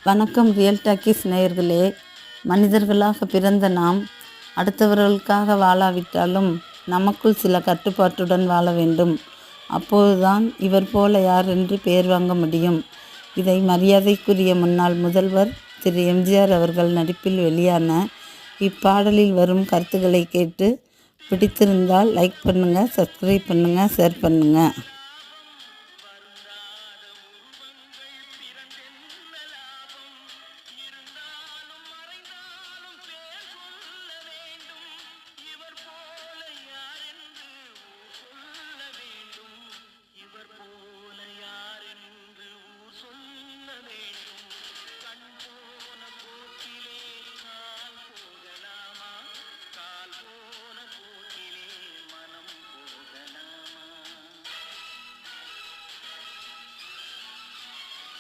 வணக்கம் real talkies நேயர்களே. மனிதர்களாக பிறந்த நாம் அடுத்தவர்களுக்காக வாழாவிட்டாலும் நமக்குள் சில கட்டுப்பாட்டுடன் வாழ வேண்டும். அப்போதுதான் இவர் போல யார் என்று பெயர் வாங்க முடியும். இதை மரியாதைக்குரிய முன்னாள் முதல்வர் திரு எம்ஜிஆர் அவர்கள் நடிப்பில் வெளியான இப்பாடலில் வரும் கருத்துக்களை கேட்டு பிடித்திருந்தால் லைக் பண்ணுங்கள், சப்ஸ்கிரைப் பண்ணுங்கள், ஷேர் பண்ணுங்கள்.